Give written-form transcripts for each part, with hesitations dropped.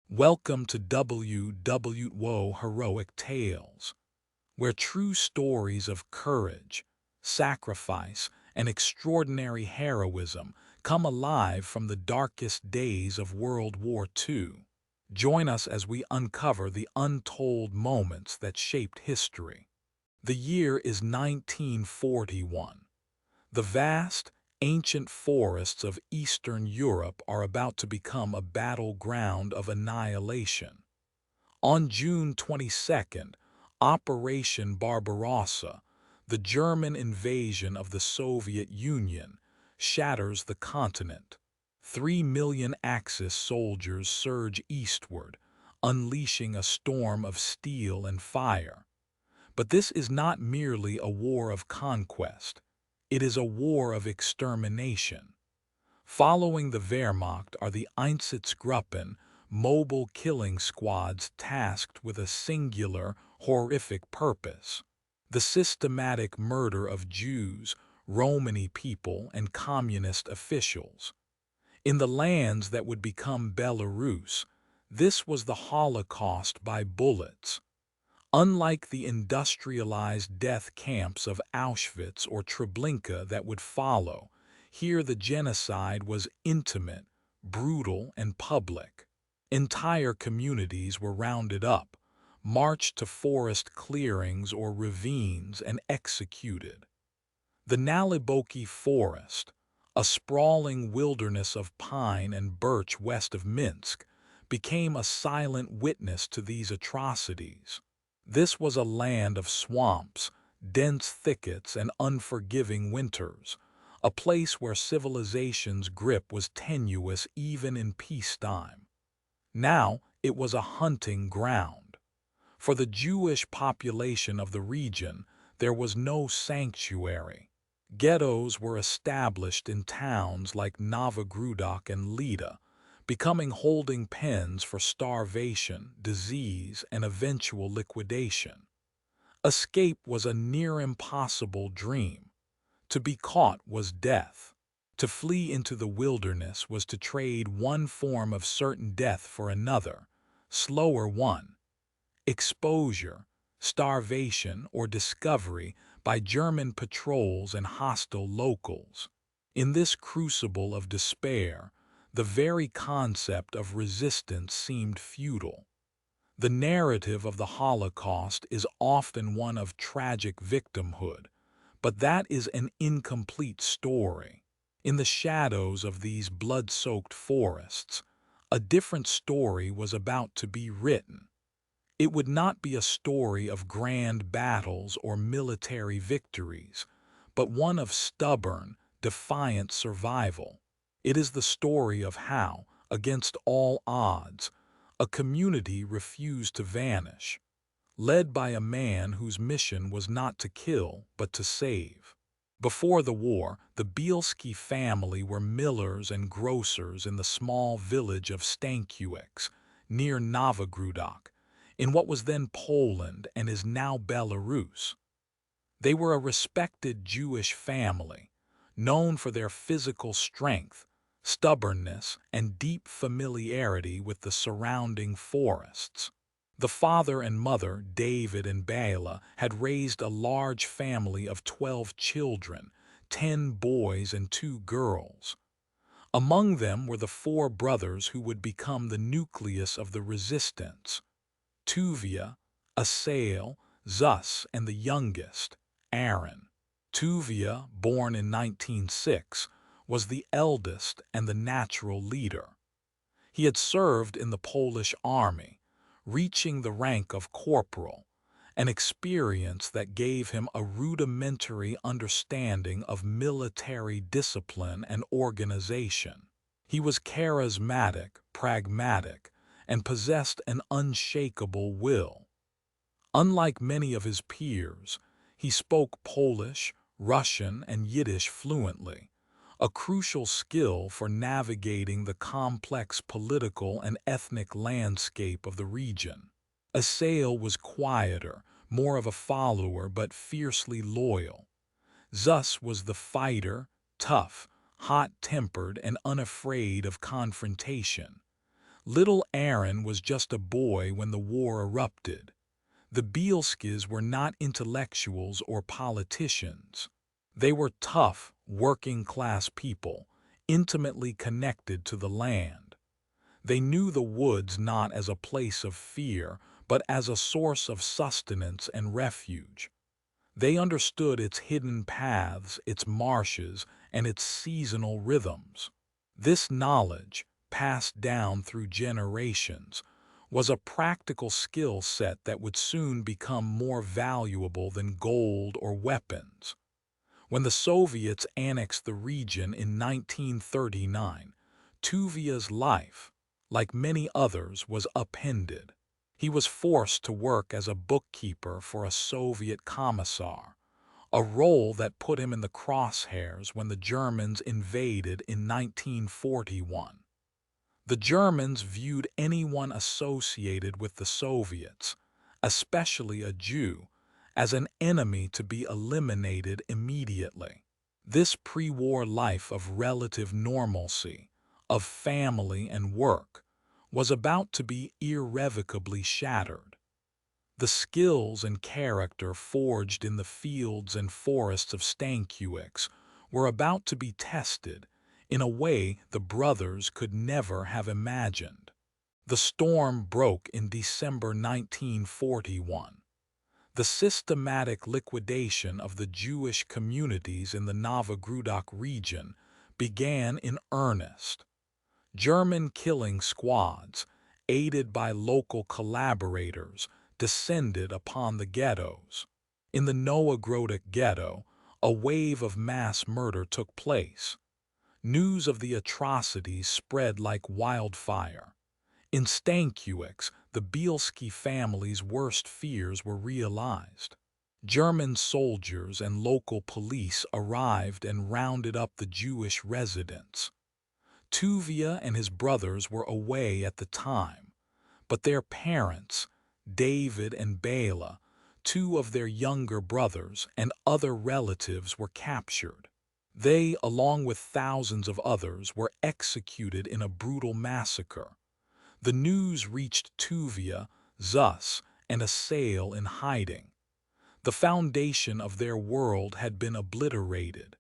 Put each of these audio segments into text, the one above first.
Welcome to WWII Heroic Tales, where true stories of courage, sacrifice, and extraordinary heroism come alive from the darkest days of World War II. Join us as we uncover the untold moments that shaped history. The year is 1941. The vast, ancient forests of Eastern Europe are about to become a battleground of annihilation. On June 22nd, Operation Barbarossa, the German invasion of the Soviet Union, shatters the continent. 3 million Axis soldiers surge eastward, unleashing a storm of steel and fire. But this is not merely a war of conquest. It is a war of extermination. Following the Wehrmacht are the Einsatzgruppen, mobile killing squads tasked with a singular, horrific purpose: the systematic murder of Jews, Romani people, and communist officials. In the lands that would become Belarus, this was the Holocaust by bullets. Unlike the industrialized death camps of Auschwitz or Treblinka that would follow, here the genocide was intimate, brutal, and public. Entire communities were rounded up, marched to forest clearings or ravines, and executed. The Naliboki Forest, a sprawling wilderness of pine and birch west of Minsk, became a silent witness to these atrocities. This was a land of swamps, dense thickets, and unforgiving winters, a place where civilization's grip was tenuous even in peacetime. Now it was a hunting ground. For the Jewish population of the region, there was no sanctuary. Ghettos were established in towns like Novogrudok and Lida, becoming holding pens for starvation, disease, and eventual liquidation. Escape was a near-impossible dream. To be caught was death. To flee into the wilderness was to trade one form of certain death for another, slower one: exposure, starvation, or discovery by German patrols and hostile locals. In this crucible of despair, the very concept of resistance seemed futile. The narrative of the Holocaust is often one of tragic victimhood, but that is an incomplete story. In the shadows of these blood-soaked forests, a different story was about to be written. It would not be a story of grand battles or military victories, but one of stubborn, defiant survival. It is the story of how, against all odds, a community refused to vanish, led by a man whose mission was not to kill but to save. Before the war, the Bielski family were millers and grocers in the small village of Stankiewicz, near Novogrudok, in what was then Poland and is now Belarus. They were a respected Jewish family, known for their physical strength, stubbornness, and deep familiarity with the surrounding forests. The father and mother, David and Bela, had raised a large family of 12 children, 10 boys and 2 girls. Among them were the 4 brothers who would become the nucleus of the resistance: Tuvia, Asael, Zus, and the youngest, Aaron. Tuvia, born in 1906, was the eldest and the natural leader. He had served in the Polish army, reaching the rank of corporal, an experience that gave him a rudimentary understanding of military discipline and organization. He was charismatic, pragmatic, and possessed an unshakable will. Unlike many of his peers, he spoke Polish, Russian, and Yiddish fluently, a crucial skill for navigating the complex political and ethnic landscape of the region. Asael was quieter, more of a follower but fiercely loyal. Zus was the fighter, tough, hot-tempered, and unafraid of confrontation. Little Aaron was just a boy when the war erupted. The Bielskis were not intellectuals or politicians. They were tough, working-class people, intimately connected to the land. They knew the woods not as a place of fear, but as a source of sustenance and refuge. They understood its hidden paths, its marshes, and its seasonal rhythms. This knowledge, passed down through generations, was a practical skill set that would soon become more valuable than gold or weapons. When the Soviets annexed the region in 1939, Tuvia's life, like many others, was upended. He was forced to work as a bookkeeper for a Soviet commissar, a role that put him in the crosshairs when the Germans invaded in 1941. The Germans viewed anyone associated with the Soviets, especially a Jew, as an enemy to be eliminated immediately. This pre-war life of relative normalcy, of family and work, was about to be irrevocably shattered. The skills and character forged in the fields and forests of Stankiewicz were about to be tested in a way the brothers could never have imagined. The storm broke in December 1941. The systematic liquidation of the Jewish communities in the Novogrudok region began in earnest. German killing squads, aided by local collaborators, descended upon the ghettos. In the Novogrudok ghetto, a wave of mass murder took place. News of the atrocities spread like wildfire. In Stankiewicz, the Bielski family's worst fears were realized. German soldiers and local police arrived and rounded up the Jewish residents. Tuvia and his brothers were away at the time, but their parents, David and Bela, two of their younger brothers, and other relatives were captured. They, along with thousands of others, were executed in a brutal massacre. The news reached Tuvia, Zus, and Asael in hiding. The foundation of their world had been obliterated.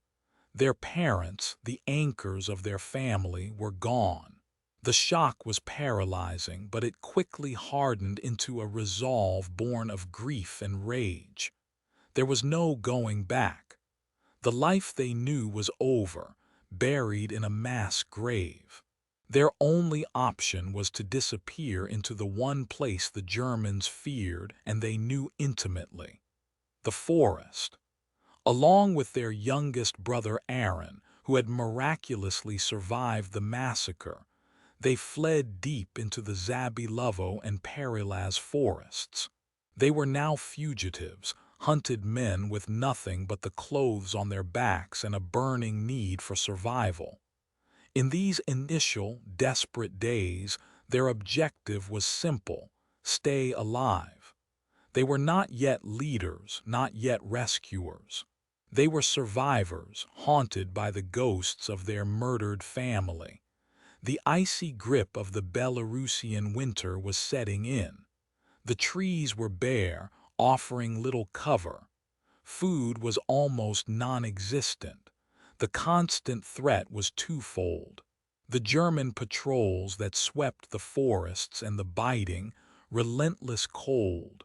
Their parents, the anchors of their family, were gone. The shock was paralyzing, but it quickly hardened into a resolve born of grief and rage. There was no going back. The life they knew was over, buried in a mass grave. Their only option was to disappear into the one place the Germans feared and they knew intimately: the forest. Along with their youngest brother Aaron, who had miraculously survived the massacre, they fled deep into the Zabilovo and Perilaz forests. They were now fugitives, hunted men with nothing but the clothes on their backs and a burning need for survival. In these initial, desperate days, their objective was simple: stay alive. They were not yet leaders, not yet rescuers. They were survivors, haunted by the ghosts of their murdered family. The icy grip of the Belarusian winter was setting in. The trees were bare, offering little cover. Food was almost non-existent. The constant threat was twofold: the German patrols that swept the forests and the biting, relentless cold.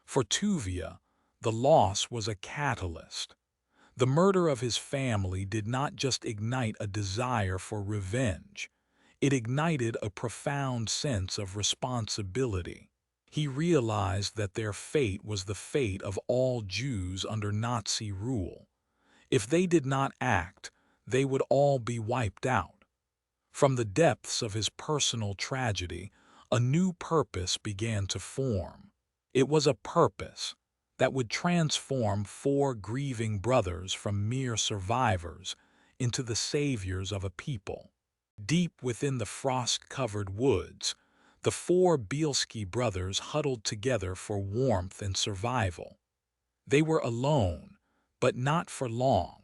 For Tuvia, the loss was a catalyst. The murder of his family did not just ignite a desire for revenge. It ignited a profound sense of responsibility. He realized that their fate was the fate of all Jews under Nazi rule. If they did not act, they would all be wiped out. From the depths of his personal tragedy, a new purpose began to form. It was a purpose that would transform four grieving brothers from mere survivors into the saviors of a people. Deep within the frost-covered woods, the four Bielski brothers huddled together for warmth and survival. They were alone, but not for long.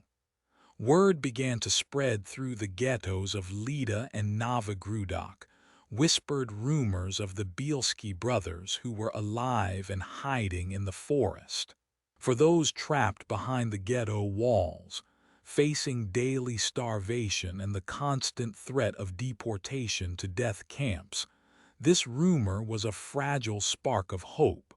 Word began to spread through the ghettos of Lida and Novogrudok, whispered rumors of the Bielski brothers who were alive and hiding in the forest. For those trapped behind the ghetto walls, facing daily starvation and the constant threat of deportation to death camps, this rumor was a fragile spark of hope.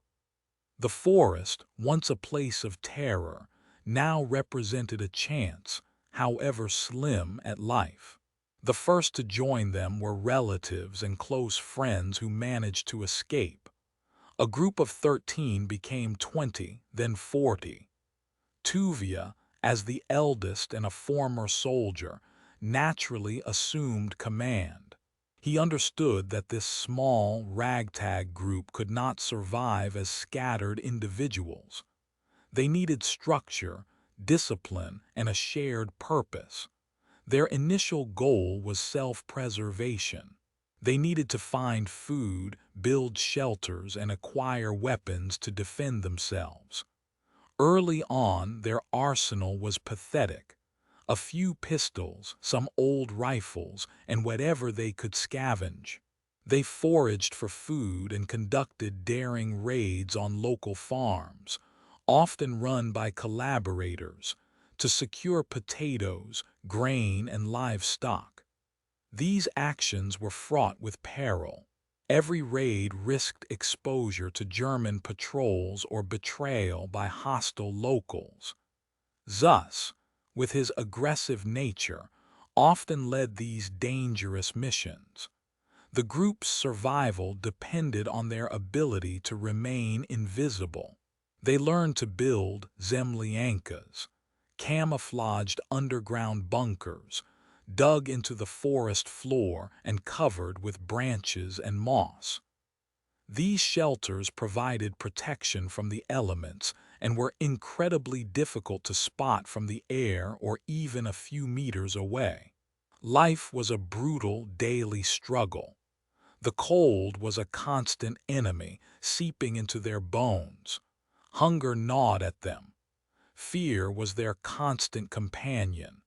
The forest, once a place of terror, now represented a chance, however slim, at life. The first to join them were relatives and close friends who managed to escape. A group of 13 became 20, then 40. Tuvia, as the eldest and a former soldier, naturally assumed command. He understood that this small, ragtag group could not survive as scattered individuals. They needed structure, discipline, and a shared purpose. Their initial goal was self-preservation. They needed to find food, build shelters, and acquire weapons to defend themselves. Early on, their arsenal was pathetic. A few pistols, some old rifles, and whatever they could scavenge. They foraged for food and conducted daring raids on local farms, often run by collaborators, to secure potatoes, grain, and livestock. These actions were fraught with peril. Every raid risked exposure to German patrols or betrayal by hostile locals. Thus, with his aggressive nature, often led these dangerous missions. The group's survival depended on their ability to remain invisible. They learned to build zemlyankas, camouflaged underground bunkers, dug into the forest floor and covered with branches and moss. These shelters provided protection from the elements and were incredibly difficult to spot from the air or even a few meters away. Life was a brutal daily struggle. The cold was a constant enemy, seeping into their bones. Hunger gnawed at them. Fear was their constant companion.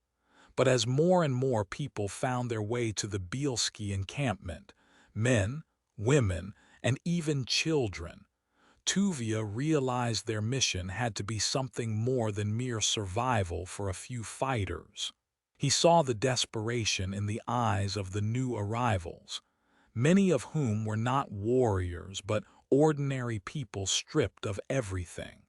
But as more and more people found their way to the Bielski encampment, men, women, and even children, Tuvia realized their mission had to be something more than mere survival for a few fighters. He saw the desperation in the eyes of the new arrivals, many of whom were not warriors but ordinary people stripped of everything.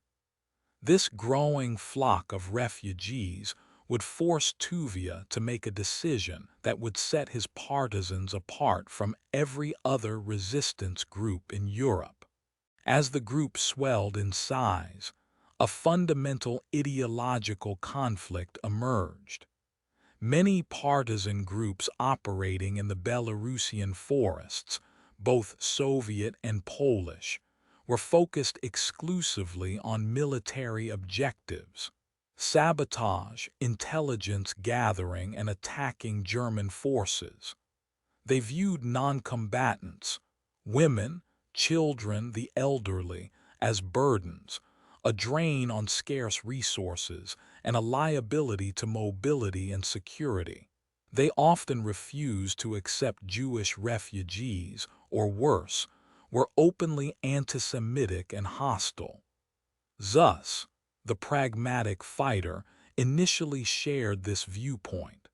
This growing flock of refugees would force Tuvia to make a decision that would set his partisans apart from every other resistance group in Europe. As the group swelled in size, a fundamental ideological conflict emerged. Many partisan groups operating in the Belarusian forests, both Soviet and Polish, were focused exclusively on military objectives: sabotage, intelligence gathering, and attacking German forces. They viewed non-combatants, women, children, the elderly, as burdens, a drain on scarce resources, and a liability to mobility and security. They often refused to accept Jewish refugees, or worse, were openly anti-Semitic and hostile. Thus, the pragmatic fighter initially shared this viewpoint.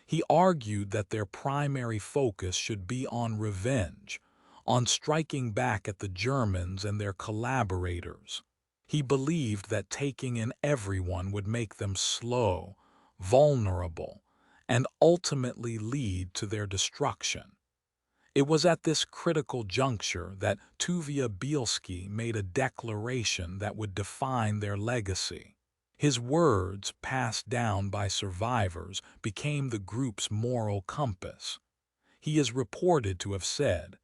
He argued that their primary focus should be on revenge, on striking back at the Germans and their collaborators. He believed that taking in everyone would make them slow, vulnerable, and ultimately lead to their destruction. It was at this critical juncture that Tuvia Bielski made a declaration that would define their legacy. His words, passed down by survivors, became the group's moral compass. He is reported to have said,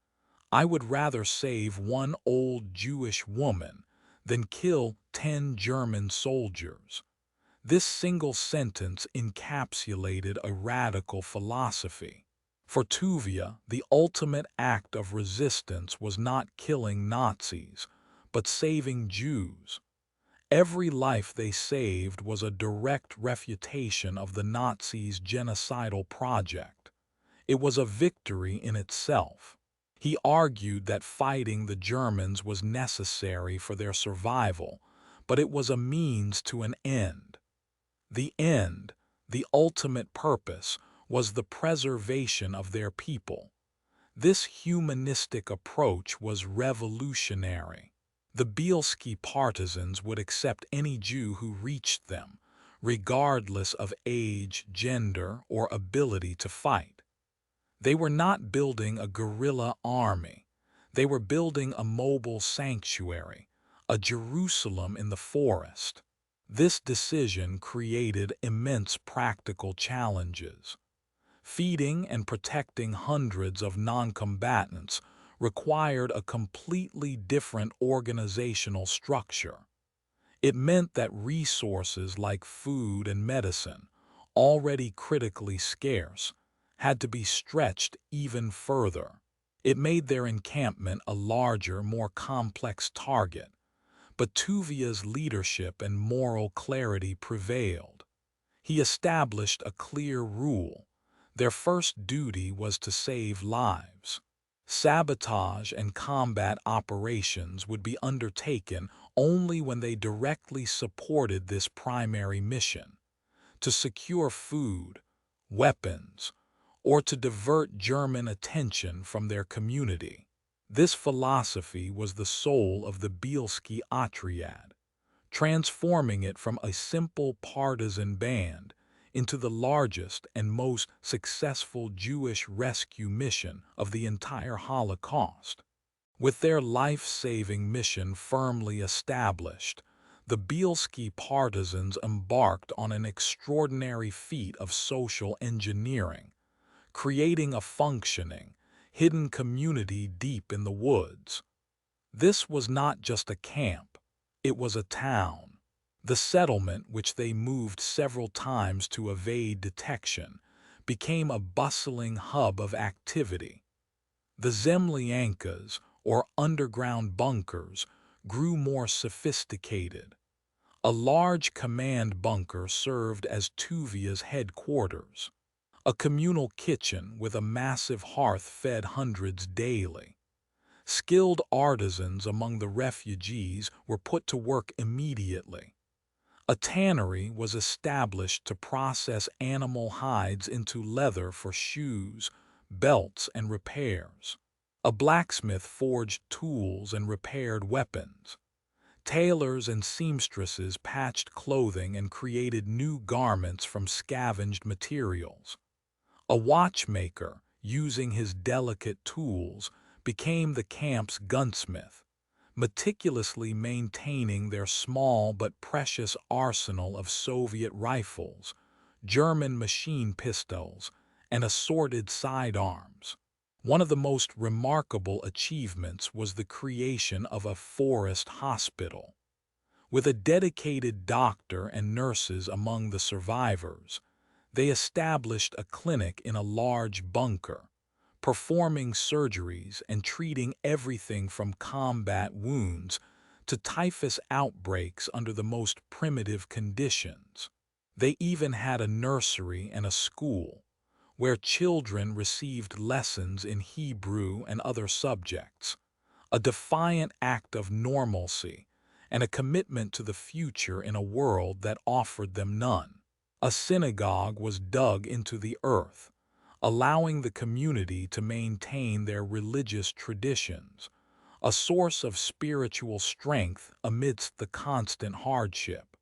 "I would rather save one old Jewish woman than kill 10 German soldiers." This single sentence encapsulated a radical philosophy. For Tuvia, the ultimate act of resistance was not killing Nazis, but saving Jews. Every life they saved was a direct refutation of the Nazis' genocidal project. It was a victory in itself. He argued that fighting the Germans was necessary for their survival, but it was a means to an end. The end, the ultimate purpose, was the preservation of their people. This humanistic approach was revolutionary. The Bielski partisans would accept any Jew who reached them, regardless of age, gender, or ability to fight. They were not building a guerrilla army. They were building a mobile sanctuary, a Jerusalem in the forest. This decision created immense practical challenges. Feeding and protecting hundreds of non-combatants required a completely different organizational structure. It meant that resources like food and medicine, already critically scarce, had to be stretched even further. It made their encampment a larger, more complex target. But Tuvia's leadership and moral clarity prevailed. He established a clear rule. Their first duty was to save lives. Sabotage and combat operations would be undertaken only when they directly supported this primary mission: to secure food, weapons, or to divert German attention from their community. This philosophy was the soul of the Bielski Otriad, transforming it from a simple partisan band into the largest and most successful Jewish rescue mission of the entire Holocaust. With their life-saving mission firmly established, the Bielski partisans embarked on an extraordinary feat of social engineering, creating a functioning, hidden community deep in the woods. This was not just a camp, it was a town. The settlement, which they moved several times to evade detection, became a bustling hub of activity. The zemlyankas, or underground bunkers, grew more sophisticated. A large command bunker served as Tuvia's headquarters. A communal kitchen with a massive hearth fed hundreds daily. Skilled artisans among the refugees were put to work immediately. A tannery was established to process animal hides into leather for shoes, belts, and repairs. A blacksmith forged tools and repaired weapons. Tailors and seamstresses patched clothing and created new garments from scavenged materials. A watchmaker, using his delicate tools, became the camp's gunsmith, meticulously maintaining their small but precious arsenal of Soviet rifles, German machine pistols, and assorted sidearms. One of the most remarkable achievements was the creation of a forest hospital. With a dedicated doctor and nurses among the survivors, they established a clinic in a large bunker, performing surgeries and treating everything from combat wounds to typhus outbreaks under the most primitive conditions. They even had a nursery and a school, where children received lessons in Hebrew and other subjects, a defiant act of normalcy and a commitment to the future in a world that offered them none. A synagogue was dug into the earth, allowing the community to maintain their religious traditions, a source of spiritual strength amidst the constant hardship.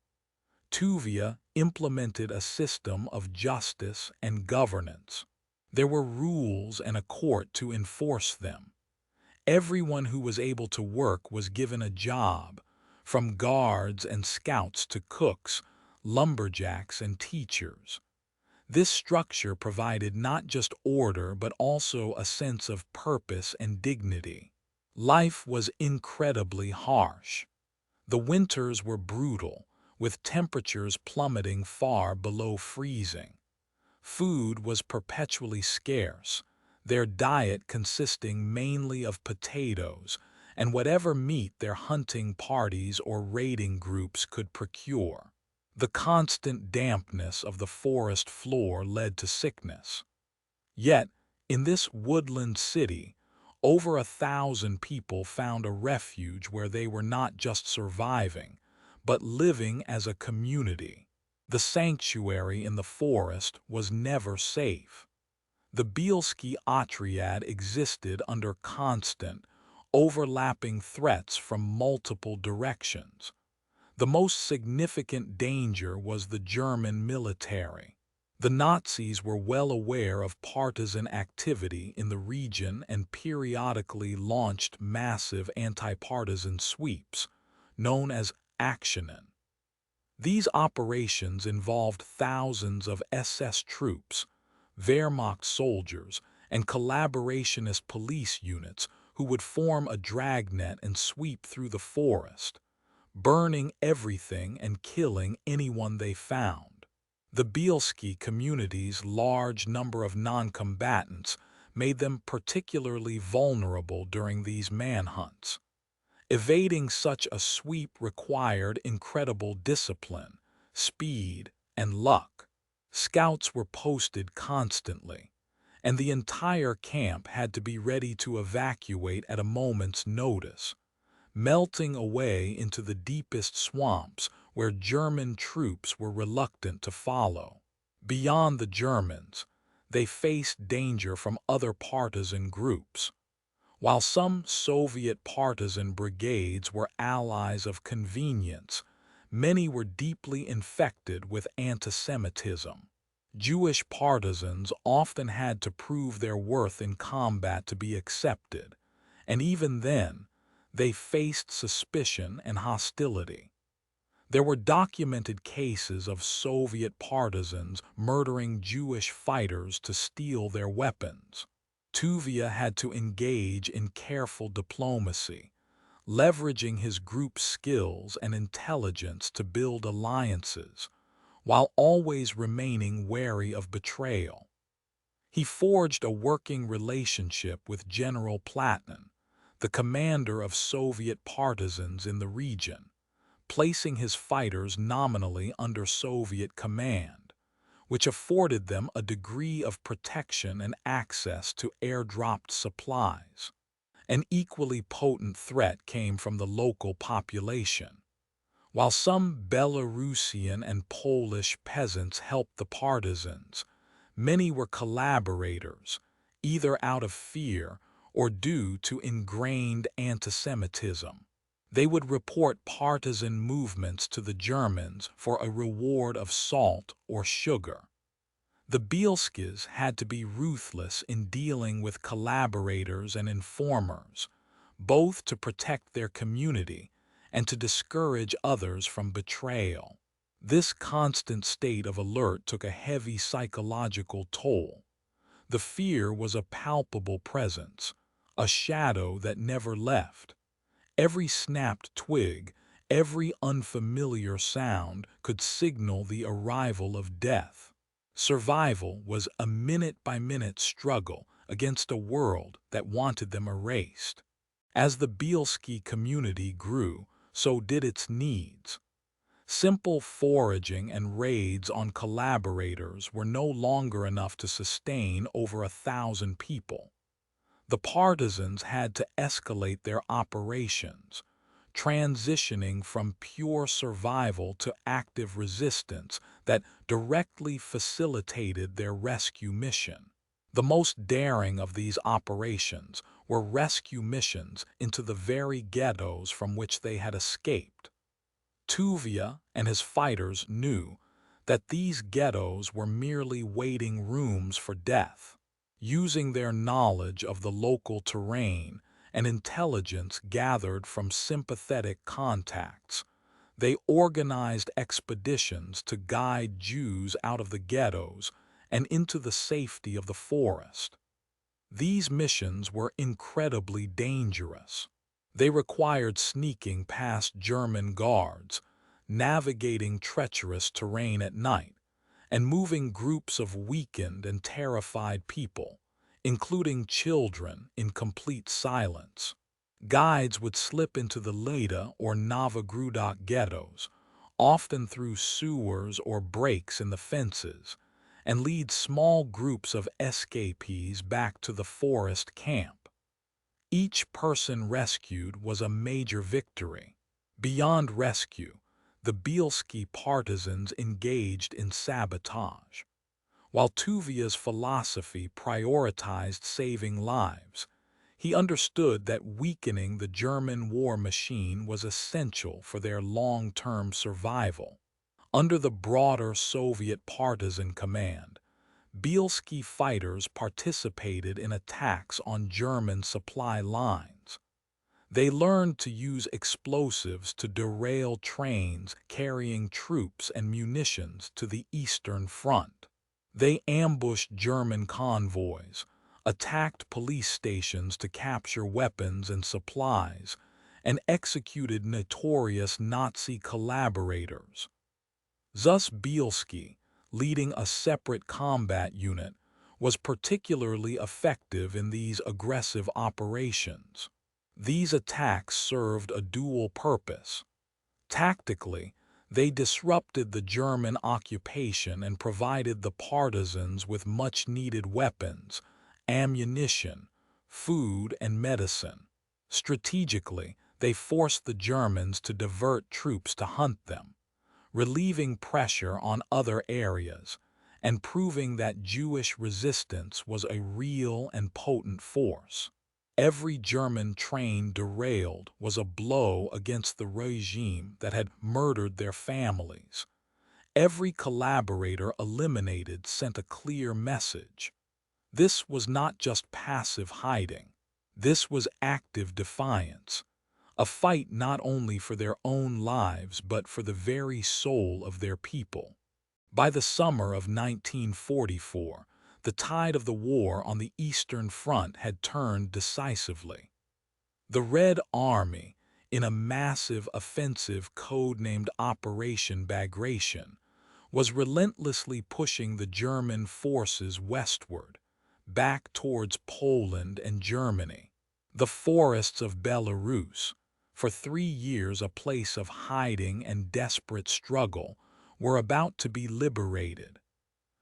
Tuvia implemented a system of justice and governance. There were rules and a court to enforce them. Everyone who was able to work was given a job, from guards and scouts to cooks, lumberjacks, and teachers. This structure provided not just order but also a sense of purpose and dignity. Life was incredibly harsh. The winters were brutal, with temperatures plummeting far below freezing. Food was perpetually scarce, their diet consisting mainly of potatoes and whatever meat their hunting parties or raiding groups could procure. The constant dampness of the forest floor led to sickness. Yet, In this woodland city, over 1,000 people found a refuge where they were not just surviving, but living as a community. The sanctuary in the forest was never safe. The Bielski Otriad existed under constant, overlapping threats from multiple directions. The most significant danger was the German military. The Nazis were well aware of partisan activity in the region and periodically launched massive anti-partisan sweeps, known as Aktionen. These operations involved thousands of SS troops, Wehrmacht soldiers, and collaborationist police units who would form a dragnet and sweep through the forest, burning everything and killing anyone they found. The Bielski community's large number of non-combatants made them particularly vulnerable during these manhunts. Evading such a sweep required incredible discipline, speed, and luck. Scouts were posted constantly, and the entire camp had to be ready to evacuate at a moment's notice, melting away into the deepest swamps where German troops were reluctant to follow. Beyond the Germans, they faced danger from other partisan groups. While some Soviet partisan brigades were allies of convenience, many were deeply infected with antisemitism. Jewish partisans often had to prove their worth in combat to be accepted, and even then, they faced suspicion and hostility. There were documented cases of Soviet partisans murdering Jewish fighters to steal their weapons. Tuvia had to engage in careful diplomacy, leveraging his group's skills and intelligence to build alliances, while always remaining wary of betrayal. He forged a working relationship with General Platin, the commander of Soviet partisans in the region, placing his fighters nominally under Soviet command, which afforded them a degree of protection and access to airdropped supplies. An equally potent threat came from the local population. While some Belarusian and Polish peasants helped the partisans, many were collaborators, either out of fear or due to ingrained antisemitism. They would report partisan movements to the Germans for a reward of salt or sugar. The Bielskis had to be ruthless in dealing with collaborators and informers, both to protect their community and to discourage others from betrayal. This constant state of alert took a heavy psychological toll. The fear was a palpable presence, a shadow that never left. Every snapped twig, every unfamiliar sound could signal the arrival of death. Survival was a minute-by-minute struggle against a world that wanted them erased. As the Bielski community grew, so did its needs. Simple foraging and raids on collaborators were no longer enough to sustain over 1,000 people. The partisans had to escalate their operations, transitioning from pure survival to active resistance that directly facilitated their rescue mission. The most daring of these operations were rescue missions into the very ghettos from which they had escaped. Tuvia and his fighters knew that these ghettos were merely waiting rooms for death. Using their knowledge of the local terrain and intelligence gathered from sympathetic contacts, they organized expeditions to guide Jews out of the ghettos and into the safety of the forest. These missions were incredibly dangerous. They required sneaking past German guards, navigating treacherous terrain at night, and moving groups of weakened and terrified people, including children, in complete silence. Guides would slip into the Leda or Novogrudok ghettos, often through sewers or breaks in the fences, and lead small groups of escapees back to the forest camp. Each person rescued was a major victory. Beyond rescue, the Bielski partisans engaged in sabotage. While Tuvia's philosophy prioritized saving lives, he understood that weakening the German war machine was essential for their long-term survival. Under the broader Soviet partisan command, Bielski fighters participated in attacks on German supply lines. They learned to use explosives to derail trains carrying troops and munitions to the Eastern Front. They ambushed German convoys, attacked police stations to capture weapons and supplies, and executed notorious Nazi collaborators. Thus Bielski, leading a separate combat unit, was particularly effective in these aggressive operations. These attacks served a dual purpose. Tactically, they disrupted the German occupation and provided the partisans with much-needed weapons, ammunition, food, and medicine. Strategically, they forced the Germans to divert troops to hunt them, relieving pressure on other areas, and proving that Jewish resistance was a real and potent force. Every German train derailed was a blow against the regime that had murdered their families. Every collaborator eliminated sent a clear message. This was not just passive hiding. This was active defiance, a fight not only for their own lives but for the very soul of their people. By the summer of 1944, the tide of the war on the Eastern Front had turned decisively. The Red Army, in a massive offensive codenamed Operation Bagration, was relentlessly pushing the German forces westward, back towards Poland and Germany. The forests of Belarus, for 3 years a place of hiding and desperate struggle, were about to be liberated.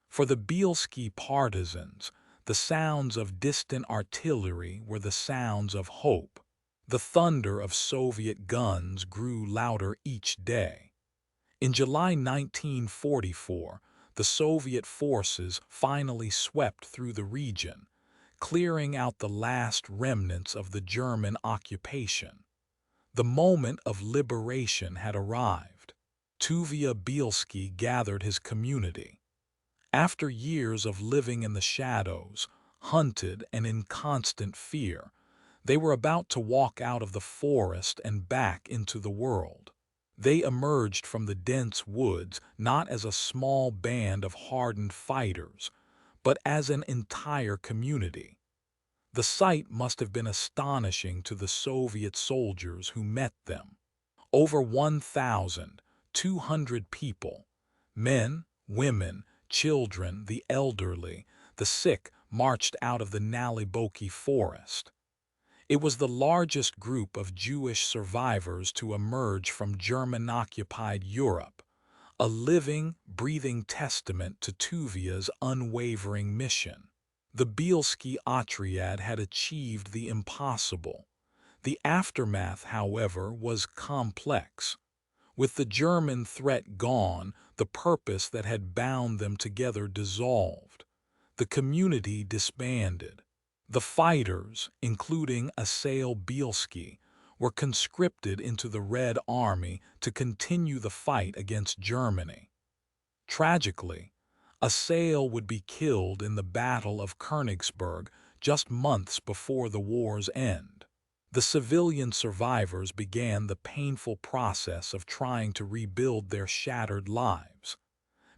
For the Bielski partisans, the sounds of distant artillery were the sounds of hope. The thunder of Soviet guns grew louder each day. In July 1944, the Soviet forces finally swept through the region, clearing out the last remnants of the German occupation. The moment of liberation had arrived. Tuvia Bielski gathered his community. After years of living in the shadows, hunted and in constant fear, they were about to walk out of the forest and back into the world. They emerged from the dense woods not as a small band of hardened fighters, but as an entire community. The sight must have been astonishing to the Soviet soldiers who met them. Over 1,200 people, men, women, children, the elderly, the sick, marched out of the Naliboki forest. It was the largest group of Jewish survivors to emerge from German-occupied Europe, a living, breathing testament to Tuvia's unwavering mission. The Bielski Otriad had achieved the impossible. The aftermath, however, was complex. With the German threat gone, the purpose that had bound them together dissolved. The community disbanded. The fighters, including Assail Bielski, were conscripted into the Red Army to continue the fight against Germany. Tragically, Assail would be killed in the Battle of Königsberg just months before the war's end. The civilian survivors began the painful process of trying to rebuild their shattered lives.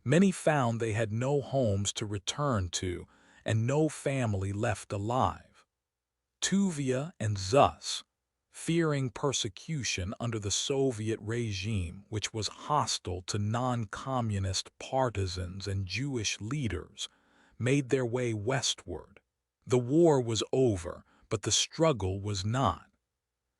Many found they had no homes to return to and no family left alive. Tuvia and Zus, fearing persecution under the Soviet regime, which was hostile to non-communist partisans and Jewish leaders, made their way westward. The war was over, but the struggle was not.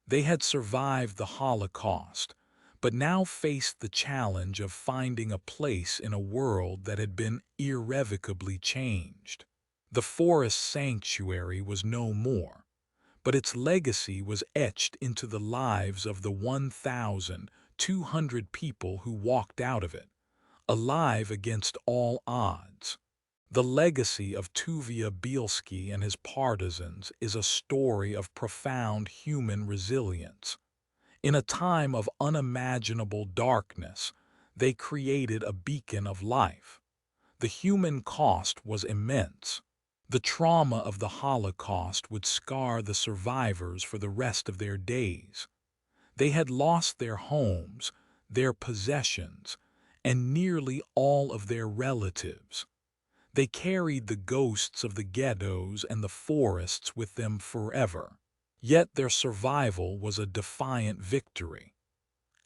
They had survived the Holocaust, but now faced the challenge of finding a place in a world that had been irrevocably changed. The forest sanctuary was no more, but its legacy was etched into the lives of the 1,200 people who walked out of it, alive against all odds. The legacy of Tuvia Bielski and his partisans is a story of profound human resilience. In a time of unimaginable darkness, they created a beacon of life. The human cost was immense. The trauma of the Holocaust would scar the survivors for the rest of their days. They had lost their homes, their possessions, and nearly all of their relatives. They carried the ghosts of the ghettos and the forests with them forever. Yet their survival was a defiant victory.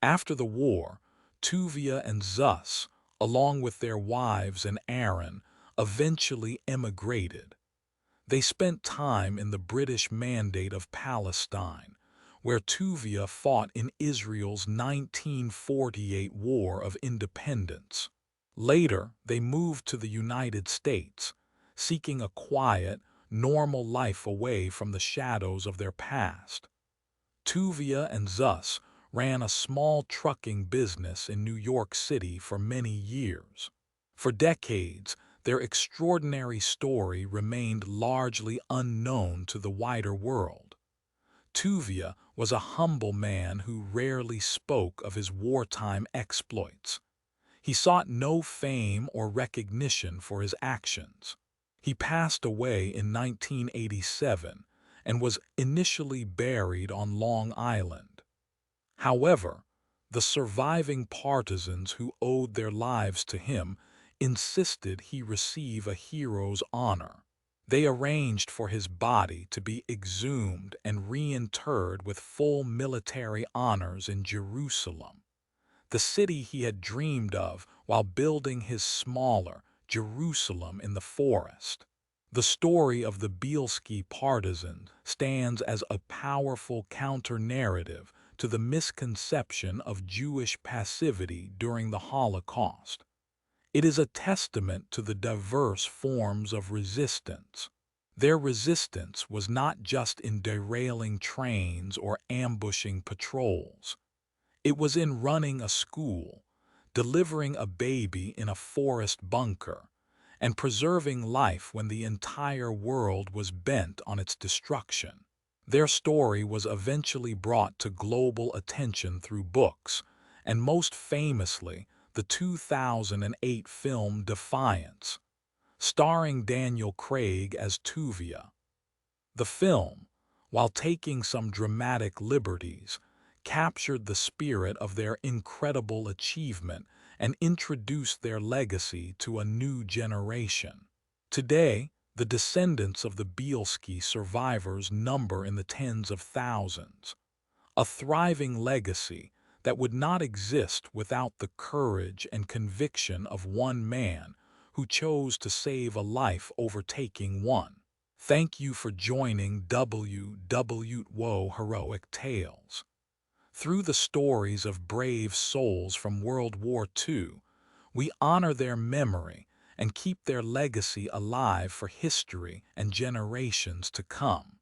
After the war, Tuvia and Zus, along with their wives and Aaron, eventually emigrated. They spent time in the British Mandate of Palestine, where Tuvia fought in Israel's 1948 War of Independence. Later, they moved to the United States, seeking a quiet, normal life away from the shadows of their past. Tuvia and Zus ran a small trucking business in New York City for many years. For decades, their extraordinary story remained largely unknown to the wider world. Tuvia was a humble man who rarely spoke of his wartime exploits. He sought no fame or recognition for his actions. He passed away in 1987 and was initially buried on Long Island. However, the surviving partisans who owed their lives to him insisted he receive a hero's honor. They arranged for his body to be exhumed and reinterred with full military honors in Jerusalem, the city he had dreamed of while building his smaller Jerusalem in the forest. The story of the Bielski partisan stands as a powerful counter-narrative to the misconception of Jewish passivity during the Holocaust. It is a testament to the diverse forms of resistance. Their resistance was not just in derailing trains or ambushing patrols. It was in running a school, delivering a baby in a forest bunker, and preserving life when the entire world was bent on its destruction. Their story was eventually brought to global attention through books, and most famously, the 2008 film Defiance, starring Daniel Craig as Tuvia. The film, while taking some dramatic liberties, captured the spirit of their incredible achievement and introduced their legacy to a new generation. Today, the descendants of the Bielski survivors number in the tens of thousands, a thriving legacy that would not exist without the courage and conviction of one man who chose to save a life over taking one. Thank you for joining WWII Heroic Tales. Through the stories of brave souls from World War II, we honor their memory and keep their legacy alive for history and generations to come.